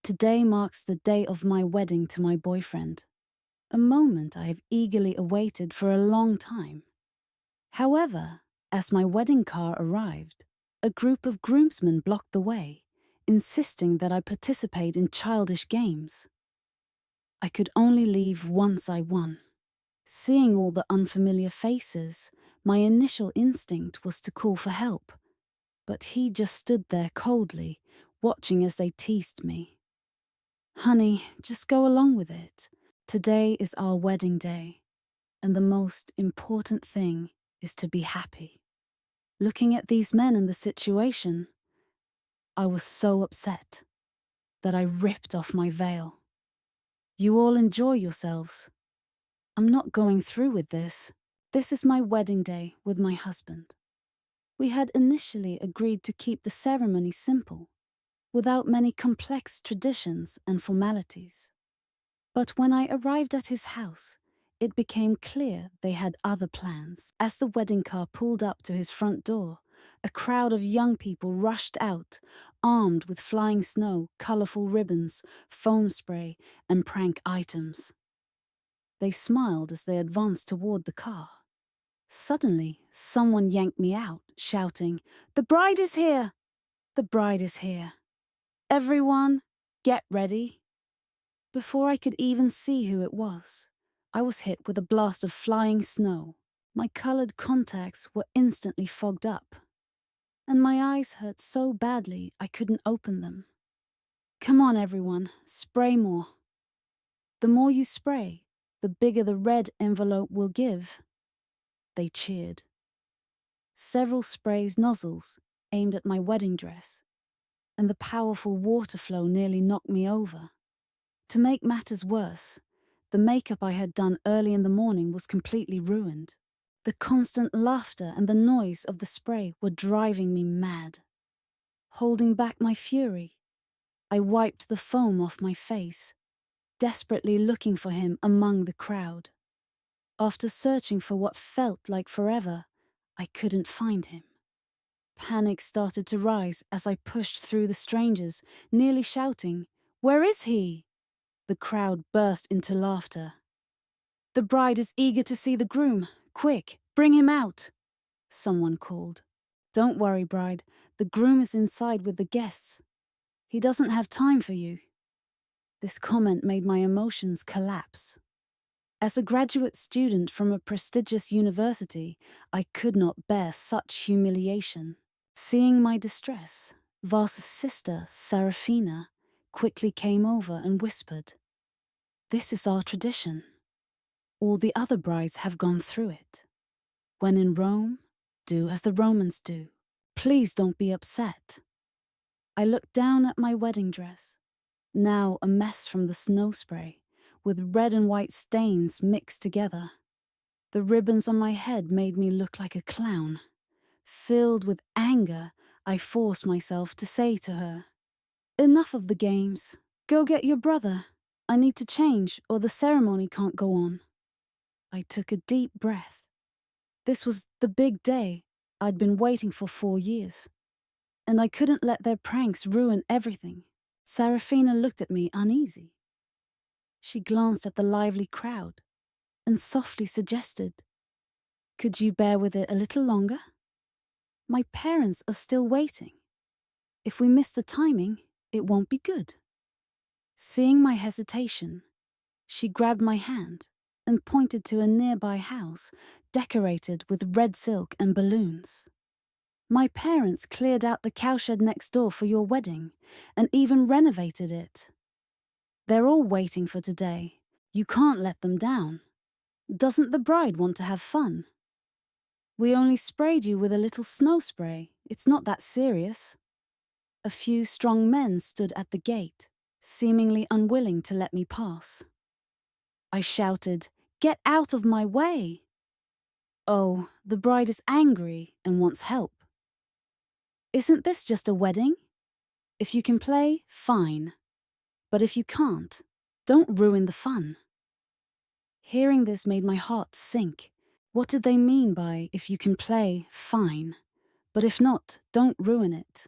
Today marks the day of my wedding to my boyfriend, a moment I have eagerly awaited for a long time. However, as my wedding car arrived, a group of groomsmen blocked the way, insisting that I participate in childish games. I could only leave once I won. Seeing all the unfamiliar faces, my initial instinct was to call for help, but he just stood there coldly, watching as they teased me. Honey, just go along with it. Today is our wedding day, and the most important thing is to be happy. Looking at these men and the situation, I was so upset that I ripped off my veil. You all enjoy yourselves. I'm not going through with this. This is my wedding day with my husband. We had initially agreed to keep the ceremony simple, without many complex traditions and formalities. But when I arrived at his house, it became clear they had other plans. As the wedding car pulled up to his front door, a crowd of young people rushed out, armed with flying snow, colorful ribbons, foam spray, and prank items. They smiled as they advanced toward the car. Suddenly, someone yanked me out, shouting, "The bride is here! The bride is here! Everyone, get ready!" Before I could even see who it was, I was hit with a blast of flying snow. My colored contacts were instantly fogged up, and my eyes hurt so badly I couldn't open them. Come on, everyone, spray more. The more you spray, the bigger the red envelope will give. They cheered. Several sprays nozzles aimed at my wedding dress, and the powerful water flow nearly knocked me over. To make matters worse, the makeup I had done early in the morning was completely ruined. The constant laughter and the noise of the spray were driving me mad. Holding back my fury, I wiped the foam off my face, desperately looking for him among the crowd. After searching for what felt like forever, I couldn't find him. Panic started to rise as I pushed through the strangers, nearly shouting, "Where is he?" The crowd burst into laughter. "The bride is eager to see the groom. Quick, bring him out," someone called. "Don't worry, bride. The groom is inside with the guests. He doesn't have time for you." This comment made my emotions collapse. As a graduate student from a prestigious university, I could not bear such humiliation. Seeing my distress, Vasa's sister, Serafina, quickly came over and whispered, "This is our tradition. All the other brides have gone through it. When in Rome, do as the Romans do. Please don't be upset." I looked down at my wedding dress, now a mess from the snow spray, with red and white stains mixed together. The ribbons on my head made me look like a clown. Filled with anger, I forced myself to say to her, "Enough of the games. Go get your brother. I need to change or the ceremony can't go on." I took a deep breath. This was the big day I'd been waiting for 4 years, and I couldn't let their pranks ruin everything. Serafina looked at me uneasy. She glanced at the lively crowd and softly suggested, "Could you bear with it a little longer? My parents are still waiting. If we miss the timing, it won't be good." Seeing my hesitation, she grabbed my hand and pointed to a nearby house decorated with red silk and balloons. "My parents cleared out the cowshed next door for your wedding and even renovated it. They're all waiting for today. You can't let them down. Doesn't the bride want to have fun? We only sprayed you with a little snow spray. It's not that serious." A few strong men stood at the gate, seemingly unwilling to let me pass. I shouted, "Get out of my way!" "Oh, the bride is angry and wants help." "Isn't this just a wedding? If you can play, fine. But if you can't, don't ruin the fun." Hearing this made my heart sink. What did they mean by "if you can play, fine, but if not, don't ruin it"?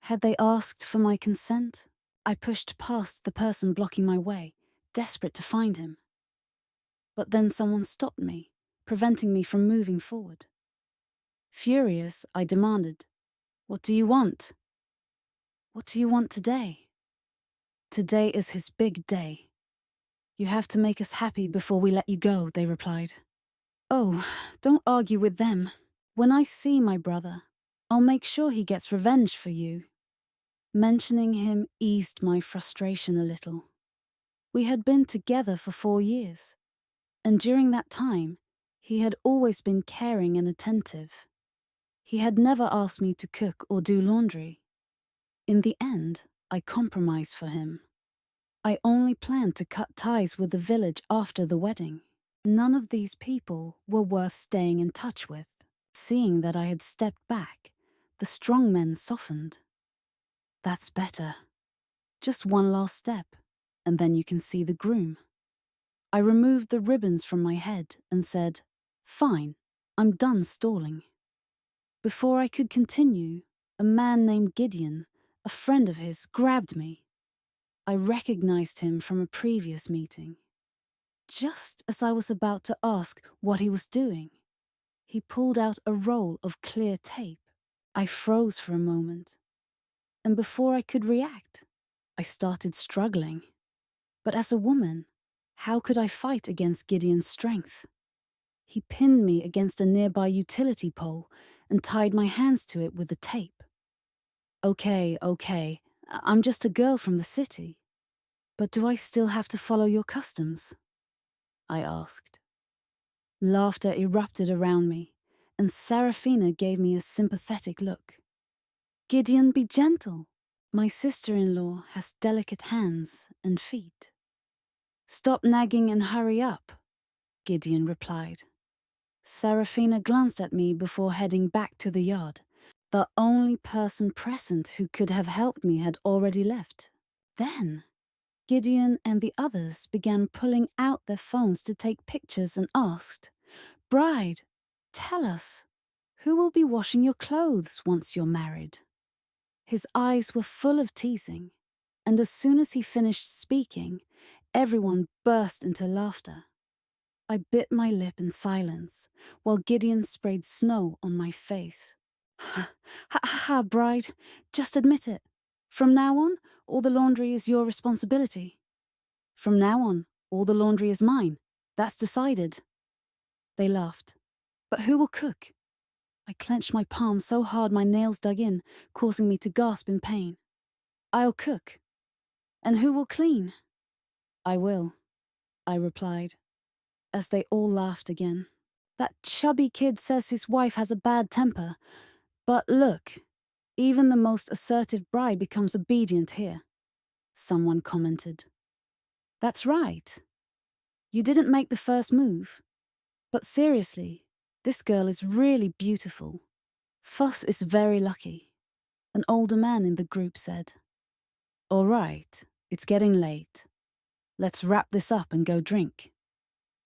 Had they asked for my consent? I pushed past the person blocking my way, desperate to find him. But then someone stopped me, preventing me from moving forward. Furious, I demanded, "What do you want?" "What do you want today?" "Today is his big day. You have to make us happy before we let you go," they replied. "Oh, don't argue with them. When I see my brother, I'll make sure he gets revenge for you." Mentioning him eased my frustration a little. We had been together for 4 years, and during that time, he had always been caring and attentive. He had never asked me to cook or do laundry. In the end, I compromised for him. I only planned to cut ties with the village after the wedding. None of these people were worth staying in touch with. Seeing that I had stepped back, the strong men softened. "That's better. Just one last step, and then you can see the groom." I removed the ribbons from my head and said, "Fine, I'm done stalling." Before I could continue, a man named Gideon, a friend of his, grabbed me. I recognized him from a previous meeting. Just as I was about to ask what he was doing, he pulled out a roll of clear tape. I froze for a moment, and before I could react, I started struggling. But as a woman, how could I fight against Gideon's strength? He pinned me against a nearby utility pole and tied my hands to it with the tape. Okay, I'm just a girl from the city. But do I still have to follow your customs?" I asked. Laughter erupted around me, and Serafina gave me a sympathetic look. "Gideon, be gentle. My sister-in-law has delicate hands and feet." "Stop nagging and hurry up," Gideon replied. Serafina glanced at me before heading back to the yard. The only person present who could have helped me had already left. Then, Gideon and the others began pulling out their phones to take pictures and asked, "Bride, tell us, who will be washing your clothes once you're married?" His eyes were full of teasing, and as soon as he finished speaking, everyone burst into laughter. I bit my lip in silence, while Gideon sprayed snow on my face. "Ha ha ha, bride, just admit it. From now on, all the laundry is your responsibility." "From now on, all the laundry is mine. That's decided." They laughed. "But who will cook?" I clenched my palm so hard my nails dug in, causing me to gasp in pain. "I'll cook." "And who will clean?" "I will," I replied, as they all laughed again. "That chubby kid says his wife has a bad temper. But look, even the most assertive bride becomes obedient here," someone commented. "That's right. You didn't make the first move. But seriously, this girl is really beautiful. Fuss is very lucky," an older man in the group said. "All right, it's getting late. Let's wrap this up and go drink."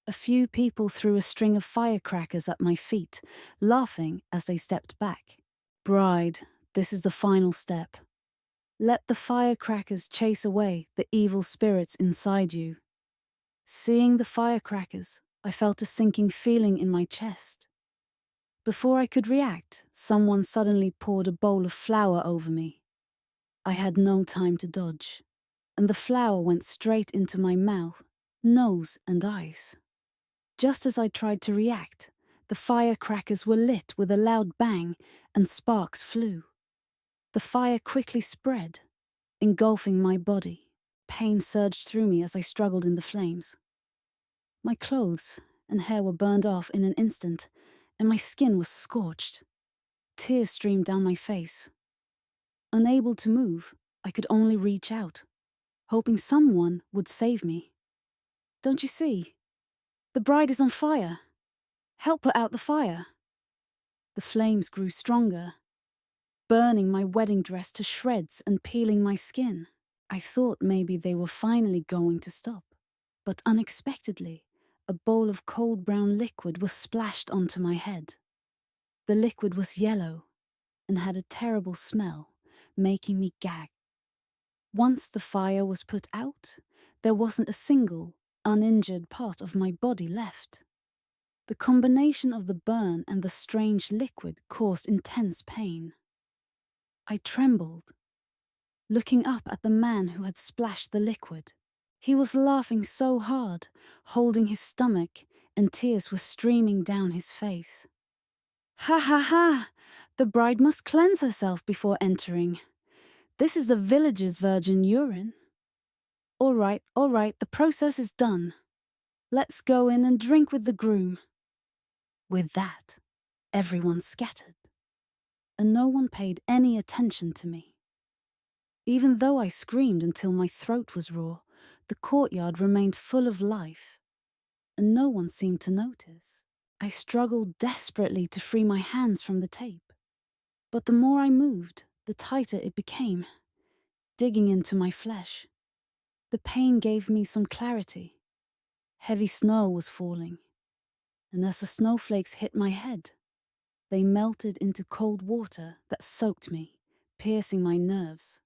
A few people threw a string of firecrackers at my feet, laughing as they stepped back. "Bride, this is the final step. Let the firecrackers chase away the evil spirits inside you." Seeing the firecrackers, I felt a sinking feeling in my chest. Before I could react, someone suddenly poured a bowl of flour over me. I had no time to dodge, and the flour went straight into my mouth, nose, and eyes. Just as I tried to react, the firecrackers were lit with a loud bang, and sparks flew. The fire quickly spread, engulfing my body. Pain surged through me as I struggled in the flames. My clothes and hair were burned off in an instant, and my skin was scorched. Tears streamed down my face. Unable to move, I could only reach out, hoping someone would save me. "Don't you see? The bride is on fire. Help her out the fire." The flames grew stronger, burning my wedding dress to shreds and peeling my skin. I thought maybe they were finally going to stop, but unexpectedly, a bowl of cold brown liquid was splashed onto my head. The liquid was yellow and had a terrible smell, making me gag. Once the fire was put out, there wasn't a single, uninjured part of my body left. The combination of the burn and the strange liquid caused intense pain. I trembled, looking up at the man who had splashed the liquid. He was laughing so hard, holding his stomach, and tears were streaming down his face. Ha ha ha! The bride must cleanse herself before entering. This is the village's virgin urine. All right, the process is done. Let's go in and drink with the groom. With that, everyone scattered, and no one paid any attention to me. Even though I screamed until my throat was raw, the courtyard remained full of life, and no one seemed to notice. I struggled desperately to free my hands from the tape, but the more I moved, the tighter it became, digging into my flesh. The pain gave me some clarity. Heavy snow was falling, and as the snowflakes hit my head, they melted into cold water that soaked me, piercing my nerves.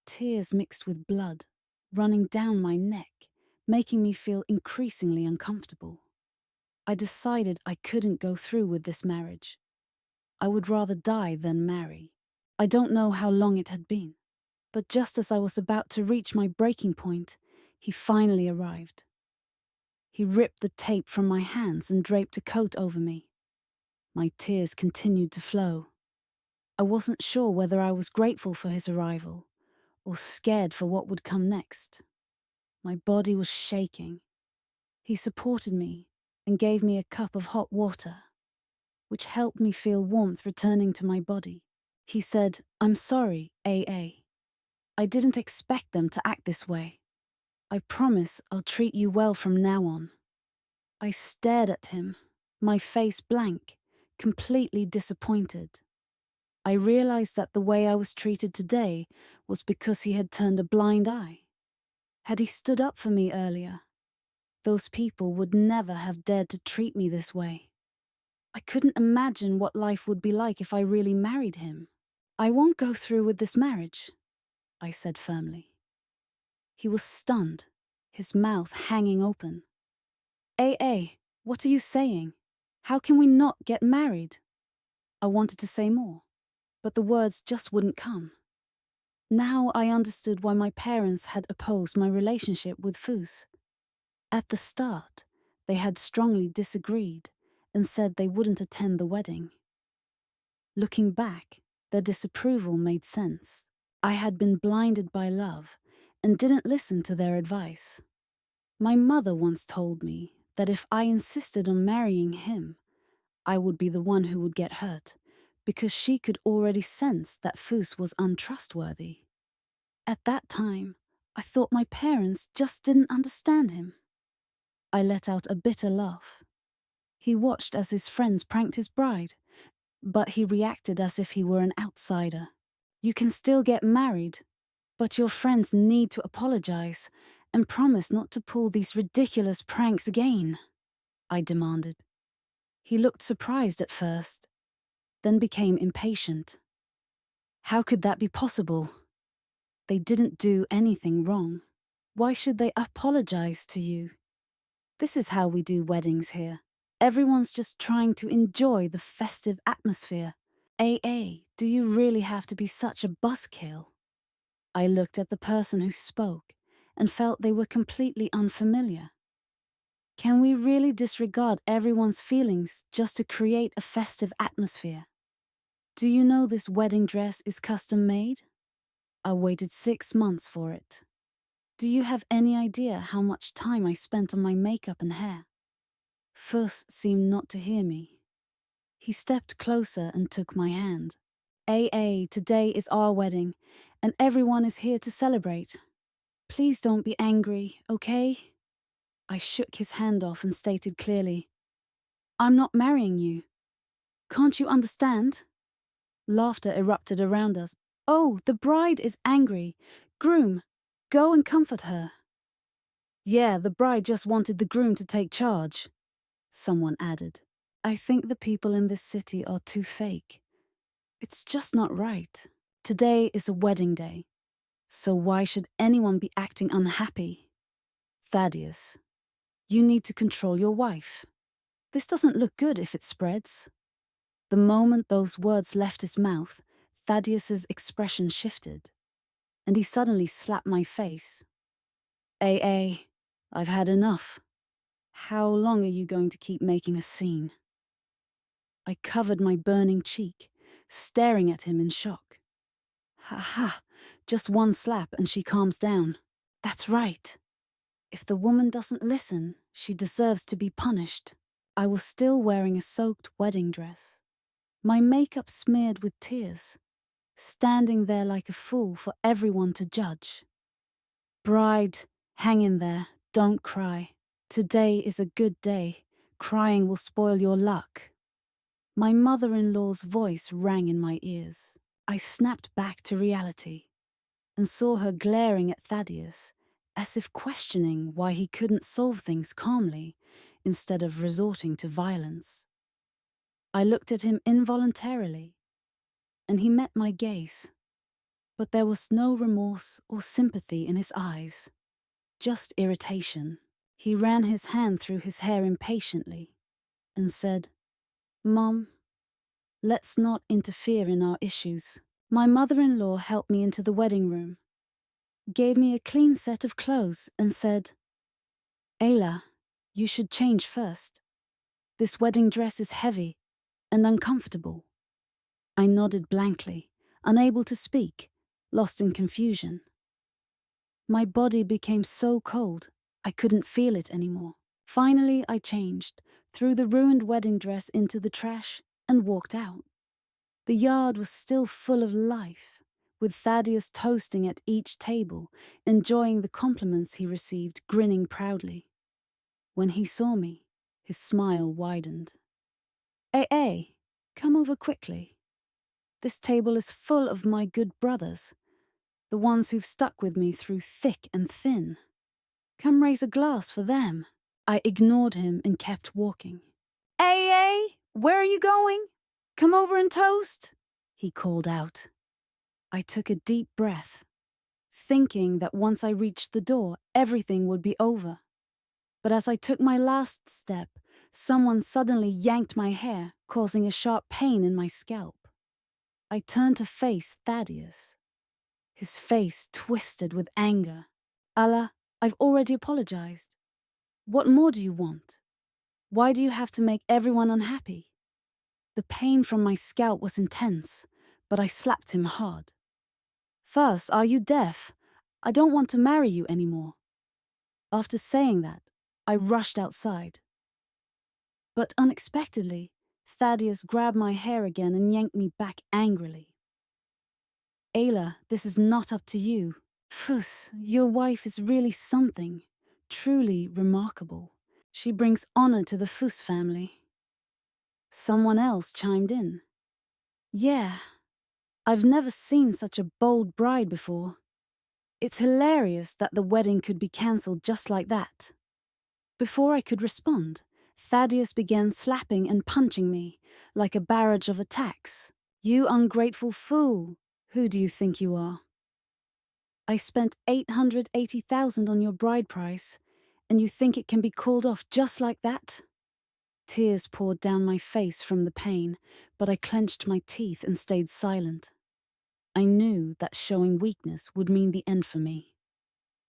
Tears mixed with blood, running down my neck, making me feel increasingly uncomfortable. I decided I couldn't go through with this marriage. I would rather die than marry. I don't know how long it had been, but just as I was about to reach my breaking point, he finally arrived. He ripped the tape from my hands and draped a coat over me. My tears continued to flow. I wasn't sure whether I was grateful for his arrival or scared for what would come next. My body was shaking. He supported me and gave me a cup of hot water, which helped me feel warmth returning to my body. He said, "I'm sorry, AA. I didn't expect them to act this way. I promise I'll treat you well from now on." I stared at him, my face blank, completely disappointed. I realized that the way I was treated today was because he had turned a blind eye. Had he stood up for me earlier, those people would never have dared to treat me this way. I couldn't imagine what life would be like if I really married him. "I won't go through with this marriage," I said firmly. He was stunned, his mouth hanging open. "AA, what are you saying? How can we not get married?" I wanted to say more, but the words just wouldn't come. Now I understood why my parents had opposed my relationship with Foos. At the start, they had strongly disagreed and said they wouldn't attend the wedding. Looking back, their disapproval made sense. I had been blinded by love and didn't listen to their advice. My mother once told me that if I insisted on marrying him, I would be the one who would get hurt, because she could already sense that Foos was untrustworthy. At that time, I thought my parents just didn't understand him. I let out a bitter laugh. He watched as his friends pranked his bride, but he reacted as if he were an outsider. "You can still get married, but your friends need to apologize and promise not to pull these ridiculous pranks again," I demanded. He looked surprised at first, then became impatient. How could that be possible? They didn't do anything wrong. Why should they apologize to you? This is how we do weddings here. Everyone's just trying to enjoy the festive atmosphere. AA, do you really have to be such a buzzkill? I looked at the person who spoke and felt they were completely unfamiliar. Can we really disregard everyone's feelings just to create a festive atmosphere? Do you know this wedding dress is custom made? I waited 6 months for it. Do you have any idea how much time I spent on my makeup and hair? Fuss seemed not to hear me. He stepped closer and took my hand. "AA, today is our wedding, and everyone is here to celebrate. Please don't be angry, okay?" I shook his hand off and stated clearly, "I'm not marrying you. Can't you understand?" Laughter erupted around us. "Oh, the bride is angry. Groom, go and comfort her." "Yeah, the bride just wanted the groom to take charge," someone added. "I think the people in this city are too fake. It's just not right. Today is a wedding day. So why should anyone be acting unhappy? Thaddeus, you need to control your wife. This doesn't look good if it spreads. The moment those words left his mouth, Thaddeus's expression shifted, and he suddenly slapped my face. AA, I've had enough. How long are you going to keep making a scene? I covered my burning cheek, staring at him in shock. Ha ha, just one slap and she calms down. That's right. If the woman doesn't listen, she deserves to be punished. I was still wearing a soaked wedding dress, my makeup smeared with tears, standing there like a fool for everyone to judge. Bride, hang in there, don't cry. Today is a good day. Crying will spoil your luck. My mother-in-law's voice rang in my ears. I snapped back to reality and saw her glaring at Thaddeus, as if questioning why he couldn't solve things calmly instead of resorting to violence. I looked at him involuntarily, and he met my gaze, but there was no remorse or sympathy in his eyes, just irritation. He ran his hand through his hair impatiently and said, "Mom, let's not interfere in our issues." My mother-in-law helped me into the wedding room, gave me a clean set of clothes and said, "Ayla, you should change first. This wedding dress is heavy and uncomfortable." I nodded blankly, unable to speak, lost in confusion. My body became so cold, I couldn't feel it anymore. Finally, I changed, threw the ruined wedding dress into the trash, and walked out. The yard was still full of life, with Thaddeus toasting at each table, enjoying the compliments he received, grinning proudly. When he saw me, his smile widened. "AA, come over quickly. This table is full of my good brothers, the ones who've stuck with me through thick and thin. Come raise a glass for them." I ignored him and kept walking. "AA, where are you going? Come over and toast," he called out. I took a deep breath, thinking that once I reached the door, everything would be over. But as I took my last step, someone suddenly yanked my hair, causing a sharp pain in my scalp. I turned to face Thaddeus, his face twisted with anger. "Allah, I've already apologized. What more do you want? Why do you have to make everyone unhappy?" The pain from my scalp was intense, but I slapped him hard. "First, are you deaf? I don't want to marry you anymore." After saying that, I rushed outside. But unexpectedly, Thaddeus grabbed my hair again and yanked me back angrily. "Ayla, this is not up to you. Fuss, your wife is really something, truly remarkable. She brings honor to the Fuss family." Someone else chimed in. "Yeah, I've never seen such a bold bride before. It's hilarious that the wedding could be cancelled just like that." Before I could respond, Thaddeus began slapping and punching me like a barrage of attacks. "You ungrateful fool! Who do you think you are? I spent 880,000 on your bride price, and you think it can be called off just like that?" Tears poured down my face from the pain, but I clenched my teeth and stayed silent. I knew that showing weakness would mean the end for me.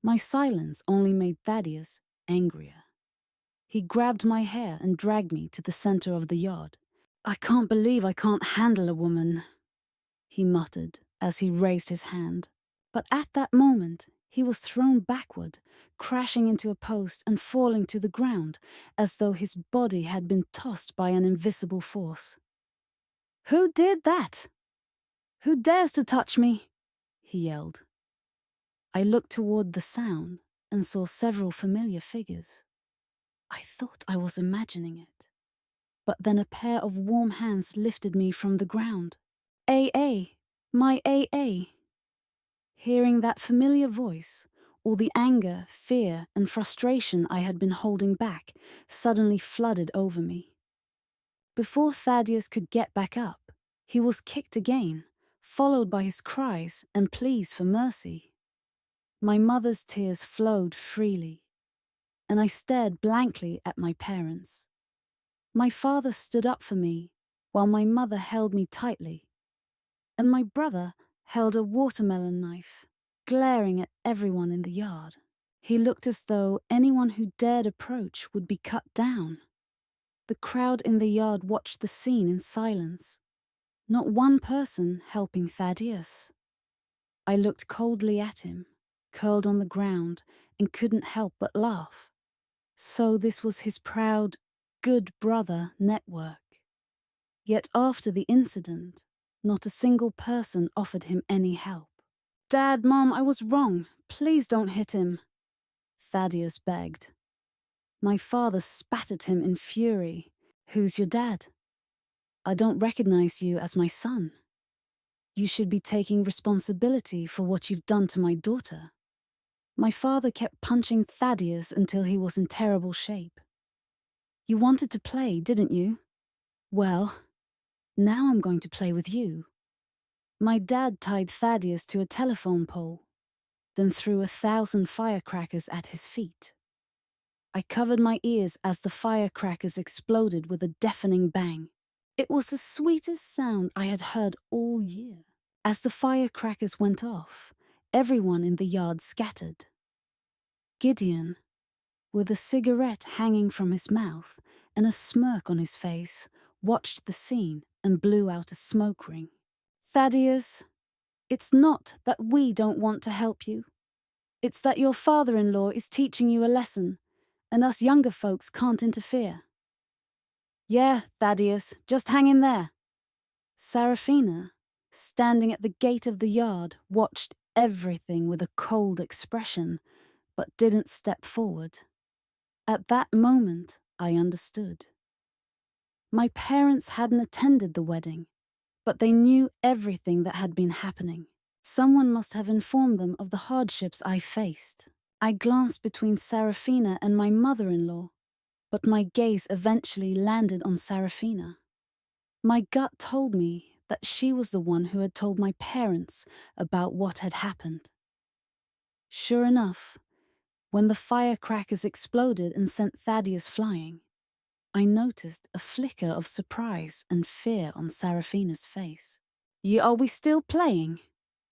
My silence only made Thaddeus angrier. He grabbed my hair and dragged me to the center of the yard. "I can't believe I can't handle a woman," he muttered as he raised his hand. But at that moment, he was thrown backward, crashing into a post and falling to the ground as though his body had been tossed by an invisible force. "Who did that? Who dares to touch me?" he yelled. I looked toward the sound and saw several familiar figures. I thought I was imagining it. But then a pair of warm hands lifted me from the ground. "AA, my AA." Hearing that familiar voice, all the anger, fear, and frustration I had been holding back suddenly flooded over me. Before Thaddeus could get back up, he was kicked again, followed by his cries and pleas for mercy. My mother's tears flowed freely, and I stared blankly at my parents. My father stood up for me, while my mother held me tightly, and my brother held a watermelon knife, glaring at everyone in the yard. He looked as though anyone who dared approach would be cut down. The crowd in the yard watched the scene in silence, not one person helping Thaddeus. I looked coldly at him, curled on the ground, and couldn't help but laugh. So this was his proud, good brother network. Yet after the incident, not a single person offered him any help. "Dad, Mom, I was wrong. Please don't hit him," Thaddeus begged. My father spat at him in fury. "Who's your dad? I don't recognize you as my son. You should be taking responsibility for what you've done to my daughter." My father kept punching Thaddeus until he was in terrible shape. "You wanted to play, didn't you? Well, now I'm going to play with you." My dad tied Thaddeus to a telephone pole, then threw 1,000 firecrackers at his feet. I covered my ears as the firecrackers exploded with a deafening bang. It was the sweetest sound I had heard all year. As the firecrackers went off, everyone in the yard scattered. Gideon, with a cigarette hanging from his mouth and a smirk on his face, watched the scene and blew out a smoke ring. "Thaddeus, it's not that we don't want to help you. It's that your father-in-law is teaching you a lesson, and us younger folks can't interfere." "Yeah, Thaddeus, just hang in there." Serafina, standing at the gate of the yard, watched everything with a cold expression, but didn't step forward. At that moment, I understood. My parents hadn't attended the wedding, but they knew everything that had been happening. Someone must have informed them of the hardships I faced. I glanced between Serafina and my mother-in-law, but my gaze eventually landed on Serafina. My gut told me that she was the one who had told my parents about what had happened. Sure enough, when the firecrackers exploded and sent Thaddeus flying, I noticed a flicker of surprise and fear on Serafina's face. Are we still playing?"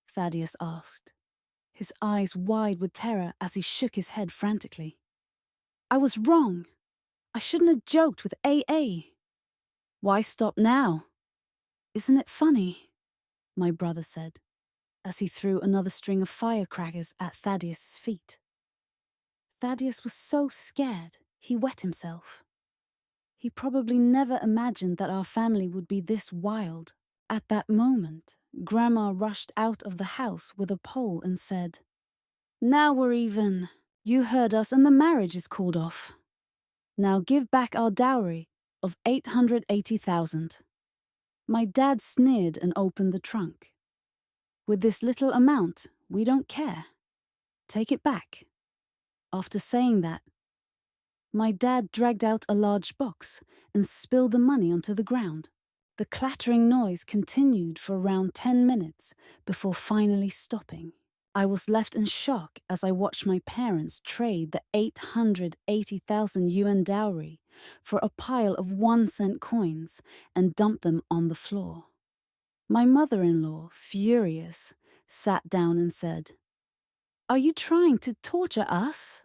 Thaddeus asked, his eyes wide with terror as he shook his head frantically. "I was wrong. I shouldn't have joked with AA. Why stop now? Isn't it funny?" my brother said, as he threw another string of firecrackers at Thaddeus' feet. Thaddeus was so scared, he wet himself. He probably never imagined that our family would be this wild. At that moment, Grandma rushed out of the house with a pole and said, "Now we're even. You heard us and the marriage is called off. Now give back our dowry of 880,000. My dad sneered and opened the trunk. "With this little amount, we don't care. Take it back." After saying that, my dad dragged out a large box and spilled the money onto the ground. The clattering noise continued for around 10 minutes before finally stopping. I was left in shock as I watched my parents trade the 880,000 yuan dowry for a pile of 1-cent coins and dump them on the floor. My mother-in-law, furious, sat down and said, "Are you trying to torture us?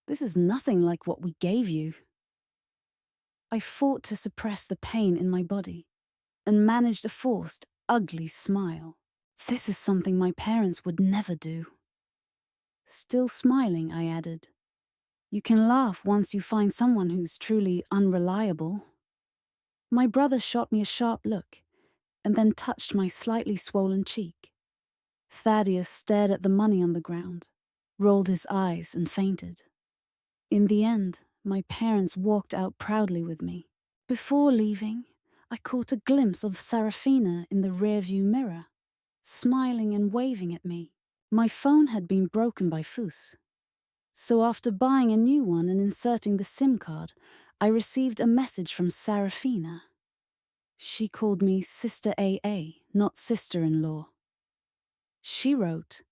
This is nothing like what we gave you." I fought to suppress the pain in my body and managed a forced, ugly smile. This is something my parents would never do. Still smiling, I added, "You can laugh once you find someone who's truly unreliable." My brother shot me a sharp look and then touched my slightly swollen cheek. Thaddeus stared at the money on the ground, rolled his eyes and fainted. In the end, my parents walked out proudly with me. Before leaving, I caught a glimpse of Serafina in the rearview mirror, smiling and waving at me. My phone had been broken by Fus, so after buying a new one and inserting the SIM card, I received a message from Serafina. She called me Sister AA, not sister-in-law. She wrote,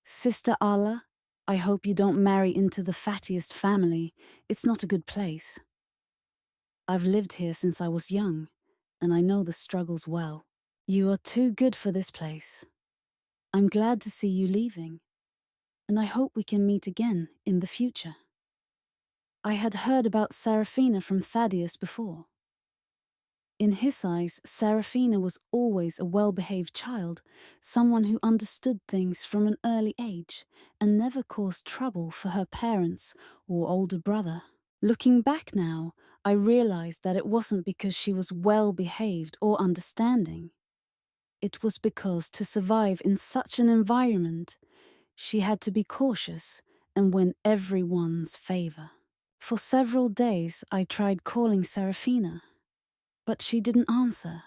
Sister Ala, I hope you don't marry into the fattiest family. It's not a good place. I've lived here since I was young, and I know the struggles well. You are too good for this place. I'm glad to see you leaving, and I hope we can meet again in the future. I had heard about Serafina from Thaddeus before. In his eyes, Serafina was always a well-behaved child, someone who understood things from an early age and never caused trouble for her parents or older brother. Looking back now, I realized that it wasn't because she was well-behaved or understanding. It was because to survive in such an environment, she had to be cautious and win everyone's favor. For several days, I tried calling Serafina, but she didn't answer.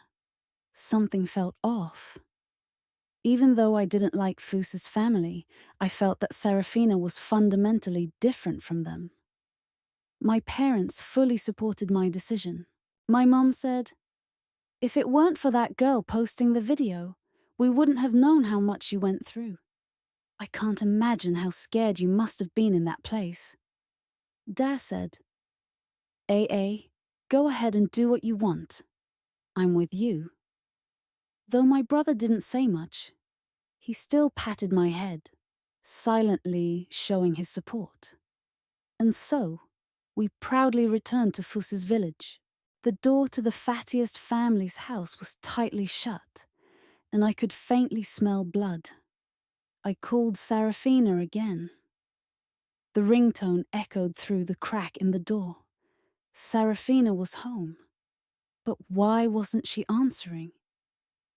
Something felt off. Even though I didn't like Fus's family, I felt that Serafina was fundamentally different from them. My parents fully supported my decision. My mom said, "If it weren't for that girl posting the video, we wouldn't have known how much you went through. I can't imagine how scared you must have been in that place." Dad said, "AA, go ahead and do what you want. I'm with you." Though my brother didn't say much, he still patted my head, silently showing his support. And so, we proudly returned to Fus's village. The door to the fattiest family's house was tightly shut, and I could faintly smell blood. I called Serafina again. The ringtone echoed through the crack in the door. Serafina was home. But why wasn't she answering?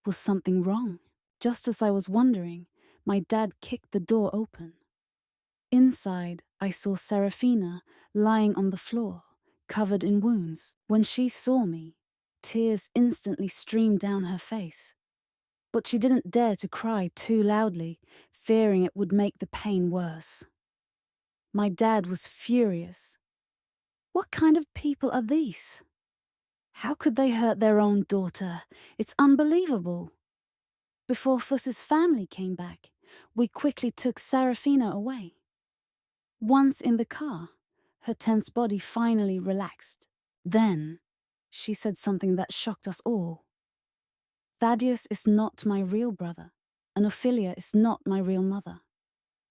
Was something wrong? Just as I was wondering, my dad kicked the door open. Inside, I saw Serafina lying on the floor, covered in wounds. When she saw me, tears instantly streamed down her face. But she didn't dare to cry too loudly, fearing it would make the pain worse. My dad was furious. What kind of people are these? How could they hurt their own daughter? It's unbelievable. Before Fuss's family came back, we quickly took Serafina away. Once in the car, her tense body finally relaxed. Then, she said something that shocked us all. "Thaddeus is not my real brother, and Ophelia is not my real mother.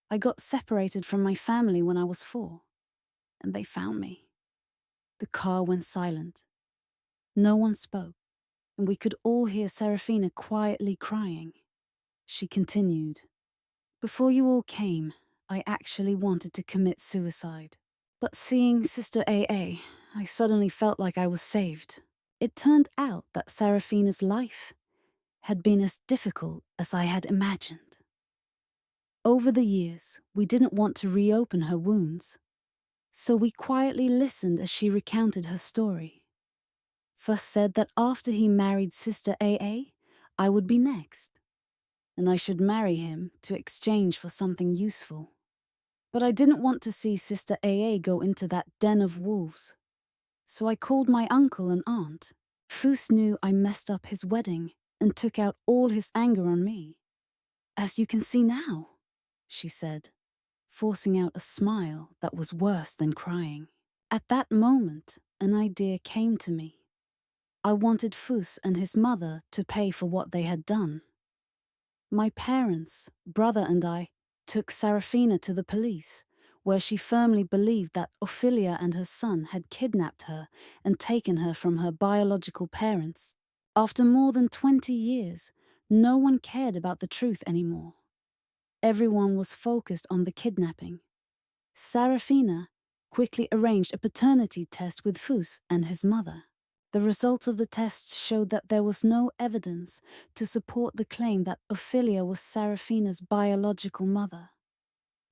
I got separated from my family when I was 4, and they found me." The car went silent. No one spoke, and we could all hear Serafina quietly crying. She continued, "Before you all came, I actually wanted to commit suicide. But seeing Sister AA, I suddenly felt like I was saved." It turned out that Serafina's life had been as difficult as I had imagined. Over the years, we didn't want to reopen her wounds, so we quietly listened as she recounted her story. Fuss said that after he married Sister AA, I would be next, and I should marry him to exchange for something useful. But I didn't want to see Sister AA go into that den of wolves, so I called my uncle and aunt. Fuss knew I messed up his wedding and took out all his anger on me. "As you can see now," she said, forcing out a smile that was worse than crying. At that moment, an idea came to me. I wanted Fuss and his mother to pay for what they had done. My parents, brother and I took Serafina to the police, where she firmly believed that Ophelia and her son had kidnapped her and taken her from her biological parents. After more than 20 years, no one cared about the truth anymore. Everyone was focused on the kidnapping. Serafina quickly arranged a paternity test with Fuss and his mother. The results of the test showed that there was no evidence to support the claim that Ophelia was Serafina's biological mother.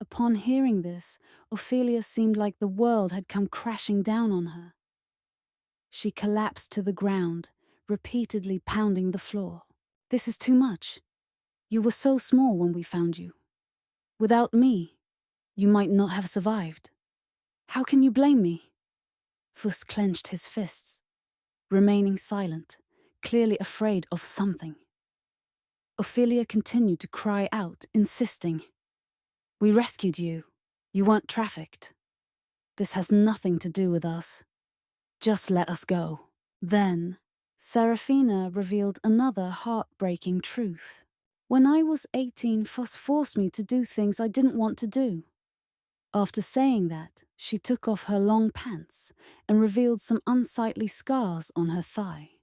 Upon hearing this, Ophelia seemed like the world had come crashing down on her. She collapsed to the ground, repeatedly pounding the floor. "This is too much. You were so small when we found you. Without me, you might not have survived. How can you blame me?" Fuss clenched his fists, remaining silent, clearly afraid of something. Ophelia continued to cry out, insisting, We rescued you. You weren't trafficked. This has nothing to do with us. Just let us go." Then, Serafina revealed another heartbreaking truth. When I was 18, Foss forced me to do things I didn't want to do. After saying that, she took off her long pants and revealed some unsightly scars on her thigh.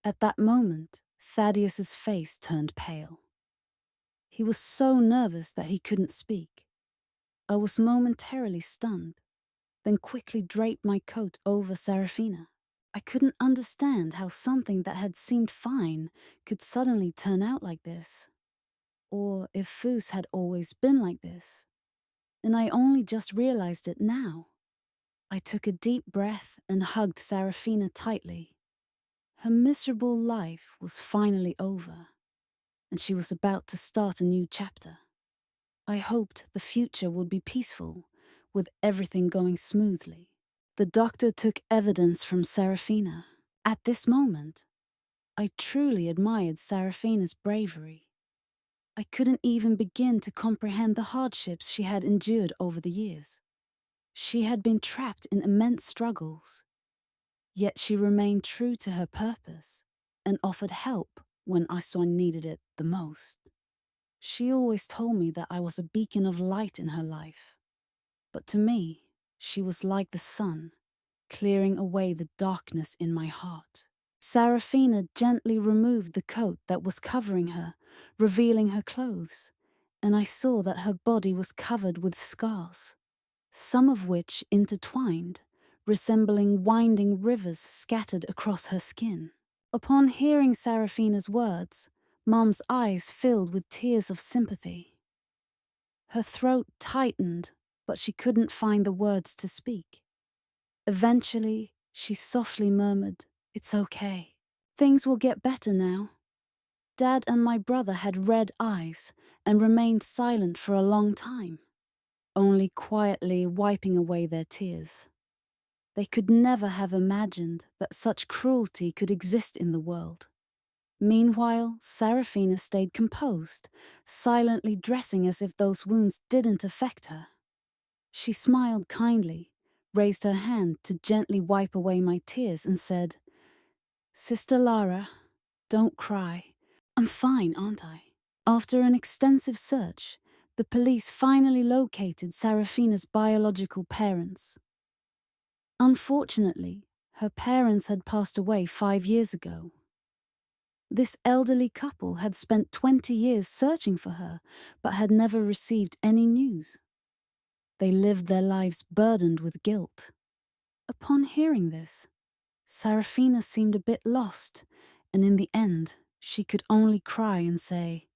At that moment, Thaddeus's face turned pale. He was so nervous that he couldn't speak. I was momentarily stunned, then quickly draped my coat over Serafina. I couldn't understand how something that had seemed fine could suddenly turn out like this. Or if Foos had always been like this. And I only just realized it now. I took a deep breath and hugged Serafina tightly. Her miserable life was finally over, and she was about to start a new chapter. I hoped the future would be peaceful, with everything going smoothly. The doctor took evidence from Serafina. At this moment, I truly admired Serafina's bravery. I couldn't even begin to comprehend the hardships she had endured over the years. She had been trapped in immense struggles, yet she remained true to her purpose and offered help when I saw I needed it the most. She always told me that I was a beacon of light in her life, but to me, she was like the sun, clearing away the darkness in my heart. Serafina gently removed the coat that was covering her, revealing her clothes, and I saw that her body was covered with scars, some of which intertwined, resembling winding rivers scattered across her skin. Upon hearing Serafina's words, Mum's eyes filled with tears of sympathy. Her throat tightened, but she couldn't find the words to speak. Eventually, she softly murmured, "It's okay. Things will get better now." Dad and my brother had red eyes and remained silent for a long time, only quietly wiping away their tears. They could never have imagined that such cruelty could exist in the world. Meanwhile, Serafina stayed composed, silently dressing as if those wounds didn't affect her. She smiled kindly, raised her hand to gently wipe away my tears, and said, "Sister Lara, don't cry. I'm fine, aren't I?" After an extensive search, the police finally located Serafina's biological parents. Unfortunately, her parents had passed away 5 years ago. This elderly couple had spent 20 years searching for her, but had never received any news. They lived their lives burdened with guilt. Upon hearing this, Serafina seemed a bit lost, and in the end, she could only cry and say,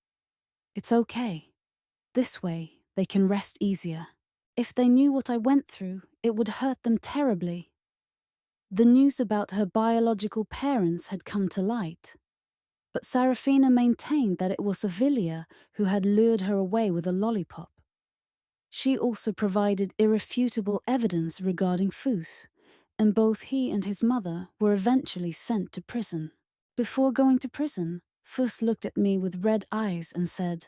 "It's okay. This way, they can rest easier. If they knew what I went through, it would hurt them terribly." The news about her biological parents had come to light, but Serafina maintained that it was Avilia who had lured her away with a lollipop. She also provided irrefutable evidence regarding Foos, and both he and his mother were eventually sent to prison. Before going to prison, Foos looked at me with red eyes and said,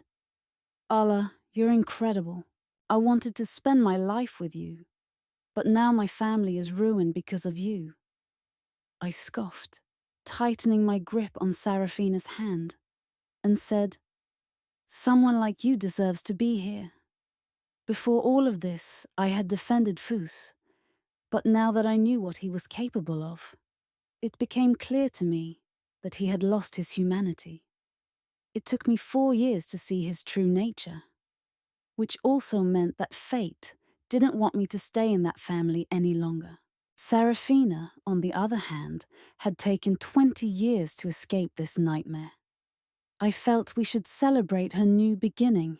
"Allah, you're incredible. I wanted to spend my life with you, but now my family is ruined because of you." I scoffed, tightening my grip on Serafina's hand, and said, "Someone like you deserves to be here." Before all of this, I had defended Foos, but now that I knew what he was capable of, it became clear to me that he had lost his humanity. It took me 4 years to see his true nature, which also meant that fate didn't want me to stay in that family any longer. Serafina, on the other hand, had taken 20 years to escape this nightmare. I felt we should celebrate her new beginning.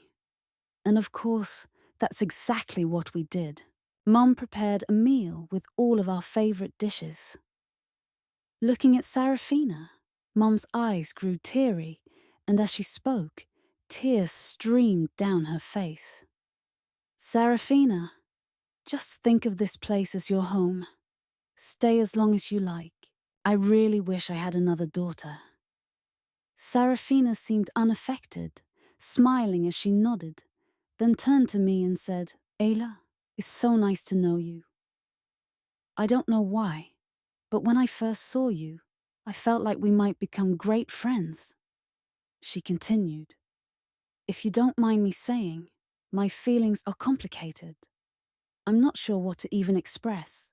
And of course, that's exactly what we did. Mum prepared a meal with all of our favorite dishes. Looking at Serafina, Mum's eyes grew teary, and as she spoke, tears streamed down her face. "Serafina, just think of this place as your home. Stay as long as you like. I really wish I had another daughter." Serafina seemed unaffected, smiling as she nodded, then turned to me and said, Ayla, it's so nice to know you. I don't know why, but when I first saw you, I felt like we might become great friends. She continued, if you don't mind me saying, my feelings are complicated. I'm not sure what to even express.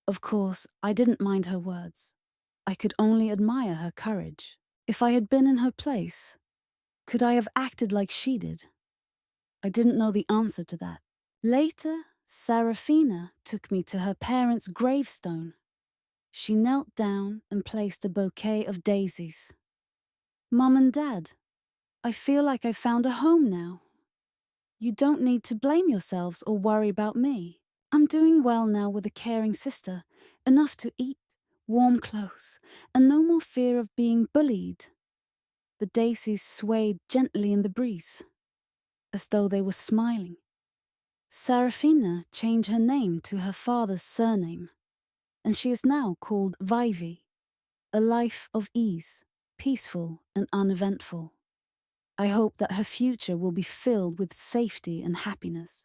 Of course, I didn't mind her words. I could only admire her courage. If I had been in her place, could I have acted like she did? I didn't know the answer to that. Later, Sarafina took me to her parents' gravestone. She knelt down and placed a bouquet of daisies. Mum and Dad, I feel like I've found a home now. You don't need to blame yourselves or worry about me. I'm doing well now with a caring sister, enough to eat, warm clothes, and no more fear of being bullied. The daisies swayed gently in the breeze, as though they were smiling. Sarafina changed her name to her father's surname, and she is now called Vivi, a life of ease, peaceful and uneventful. I hope that her future will be filled with safety and happiness.